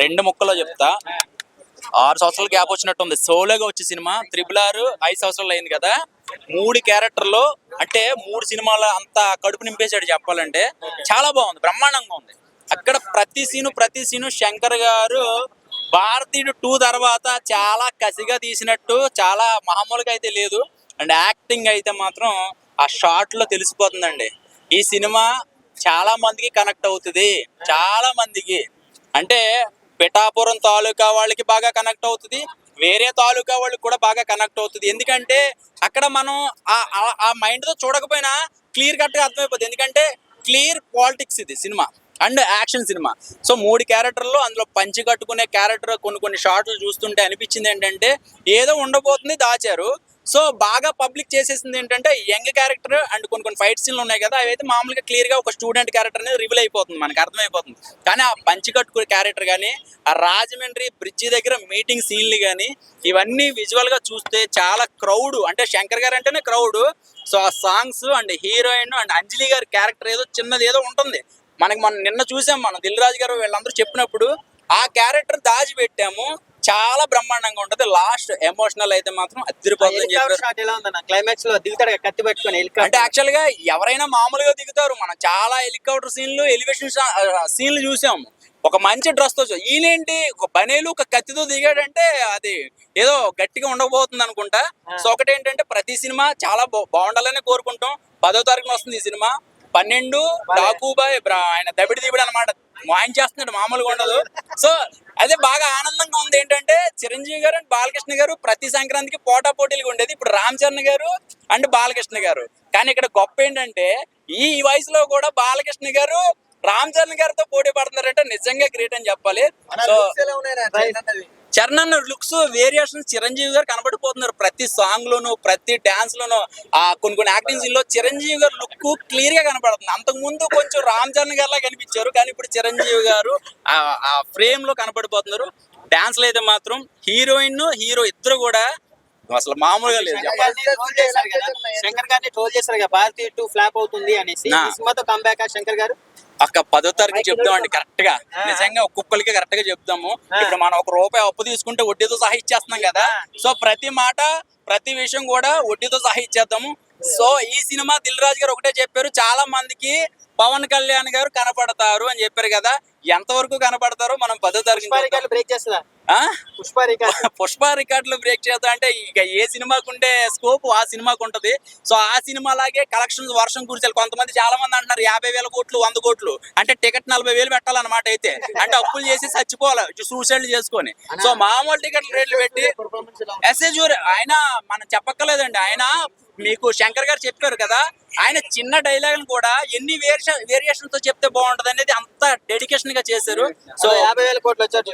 రెండు ముక్కలో చెప్తా. 6 సంవత్సరాల గ్యాప్ వచ్చినట్టుంది. సోలోగా వచ్చే సినిమా. RRR 5 సంవత్సరాలు అయింది కదా. 3 క్యారెక్టర్లు అంటే 3 సినిమాల అంత కడుపు నింపేశాడు చెప్పాలంటే. చాలా బాగుంది, బ్రహ్మాండంగా ఉంది. అక్కడ ప్రతి సీను శంకర్ గారు భారతీయుడు 2 తర్వాత చాలా కసిగా తీసినట్టు చాలా మామూలుగా అయితే లేదు. అండ్ యాక్టింగ్ అయితే మాత్రం ఆ షార్ట్ లో తెలిసిపోతుందండి. ఈ సినిమా చాలా మందికి కనెక్ట్ అవుతుంది. చాలా మందికి అంటే పిఠాపురం తాలూకా వాళ్ళకి బాగా కనెక్ట్ అవుతుంది, వేరే తాలూకా వాళ్ళకి కూడా బాగా కనెక్ట్ అవుతుంది. ఎందుకంటే అక్కడ మనం ఆ మైండ్ తో చూడకపోయినా క్లియర్ కట్ గా అర్థమైపోతుంది. ఎందుకంటే క్లియర్ పాలిటిక్స్ ఇది cinema and action cinema. So 3 క్యారెక్టర్లు, అందులో పంచి కట్టుకునే క్యారెక్టర్ కొన్ని షార్ట్లు చూస్తుంటే అనిపించింది ఏంటంటే ఏదో ఉండబోతుంది దాచారు. సో బాగా పబ్లిక్ చేసేసింది ఏంటంటే యంగ్ క్యారెక్టర్ అండ్ కొన్ని ఫైట్ సీన్లు ఉన్నాయి కదా, అవి అయితే మామూలుగా క్లియర్ గా ఒక స్టూడెంట్ క్యారెక్టర్ అనేది రివీల్ అయిపోతుంది, మనకి అర్థమైపోతుంది. కానీ ఆ పంచి కట్టుకునే క్యారెక్టర్ కానీ, ఆ రాజమండ్రి బ్రిడ్జి దగ్గర మీటింగ్ సీన్లు కానీ, ఇవన్నీ విజువల్ గా చూస్తే చాలా క్రౌడ్, అంటే శంకర్ గారు అంటేనే క్రౌడ్. సో ఆ సాంగ్స్ అండ్ హీరోయిన్ అండ్ అంజలి గారి క్యారెక్టర్ ఏదో చిన్నది ఏదో ఉంటుంది. మనం నిన్న చూసాం, మనం దిల్ రాజు గారు వీళ్ళందరూ చెప్పినప్పుడు ఆ క్యారెక్టర్ దాచి పెట్టాము. చాలా బ్రహ్మాండంగా ఉంటది. లాస్ట్ ఎమోషనల్ అయితే మాత్రం అదిరిపోతుంది. క్లైమాక్స్ లో దిగుతాడు కత్తి పెట్టుకుని. అంటే యాక్చువల్ గా ఎవరైనా మామూలుగా దిగుతారు, మనం చాలా హెలికాప్టర్ సీన్లు, ఎలివేషన్ సీన్లు చూసాము. ఒక మంచి డ్రెస్ తో, ఈయనేంటి ఒక బనేలు ఒక కత్తితో దిగాడంటే అది ఏదో గట్టిగా ఉండబోతుంది అనుకుంటా. సో ఒకటేంటంటే ప్రతి సినిమా చాలా బాగుండాలని కోరుకుంటాం. 10వ తారీఖున వస్తుంది ఈ సినిమా. 12 డాకూబాయ్ ఆయన దబిడి దిబిడి అనమాట, ఆయన చేస్తున్నాడు, మామూలుగా ఉండదు. సో అదే బాగా ఆనందంగా ఉంది. ఏంటంటే చిరంజీవి గారు అండ్ బాలకృష్ణ గారు ప్రతి సంక్రాంతికి పోటీలుగా ఉండేది. ఇప్పుడు రామ్ చరణ్ గారు అండ్ బాలకృష్ణ గారు. కానీ ఇక్కడ గొప్ప ఏంటంటే ఈ వయసులో కూడా బాలకృష్ణ గారు రామ్ చరణ్ గారితో పోటీ పడుతున్నారంటే నిజంగా గ్రేట్ అని చెప్పాలి. సో చరణ్ అన్న లుక్స్ వేరియేషన్స్ చిరంజీవి గారు కనబడిపోతున్నారు ప్రతి సాంగ్ లోను, ప్రతి డాన్స్ లోను. ఆ కొన్ని యాక్టింగ్ సీన్ లో చిరంజీవి గారు లుక్ క్లియర్ గా కనబడుతుంది. అంతకు ముందు కొంచెం రామ్ చరణ్ గారిలా కనిపించారు, కానీ ఇప్పుడు చిరంజీవి గారు ఆ ఫ్రేమ్ లో కనబడిపోతున్నారు. డాన్స్ లో అయితే మాత్రం హీరోయిన్ హీరో ఇద్దరు కూడా అసలు మామూలుగా లేదు. శంకర్ గారిని ట్రోల్ చేశారు కదా, భారతీయ 2 ఫ్లాప్ అవుతుంది అనేసి. సినిమాతో కంబ్యాక్ శంకర్ గారు అక్క 10వ తారీఖు చెప్దామండి కరెక్ట్ గా. నిజంగా ఒక్కొక్కరికి కరెక్ట్ గా చెప్తాము. ఇప్పుడు మనం ₹1 అప్పు తీసుకుంటే వడ్డీతో సహా ఇచ్చేస్తున్నాం కదా. సో ప్రతి మాట ప్రతి విషయం కూడా వడ్డీతో సహా ఇచ్చేద్దాము. సో ఈ సినిమా దిల్ రాజు గారు ఒకటే చెప్పారు, చాలా మందికి పవన్ కళ్యాణ్ గారు కనపడతారు అని చెప్పారు కదా. ఎంతవరకు కనపడతారో మనం 10వ తారీఖు బ్రేక్ చేస్తా. పుష్ప రికార్డులు బ్రేక్ చేద్దాం అంటే ఇక ఏ సినిమాకు ఉండే స్కోప్ ఆ సినిమాకు ఉంటది. సో ఆ సినిమా లాగే కలెక్షన్స్ వర్షం కురిచాలి. కొంతమంది చాలా మంది అంటున్నారు 50,000 కోట్లు 100 కోట్లు అంటే టికెట్ 40,000 పెట్టాలన్నమాట. అయితే అంటే అప్పులు చేసి చచ్చిపోవాలి, సూసైడ్ చేసుకొని. సో మామూలు టికెట్ రేట్లు పెట్టి ఎస్ఏజ్ ఆయన మనం చెప్పక్కర్లేదండి. ఆయన మీకు శంకర్ గారు చెప్పారు కదా, ఆయన చిన్న డైలాగ్ కూడా ఎన్ని వేరియేషన్ తో చెప్తే బాగుంటది అనేది అంత డెడికేషన్ గా చేశారు. సో 50,000 కోట్లు వచ్చారు.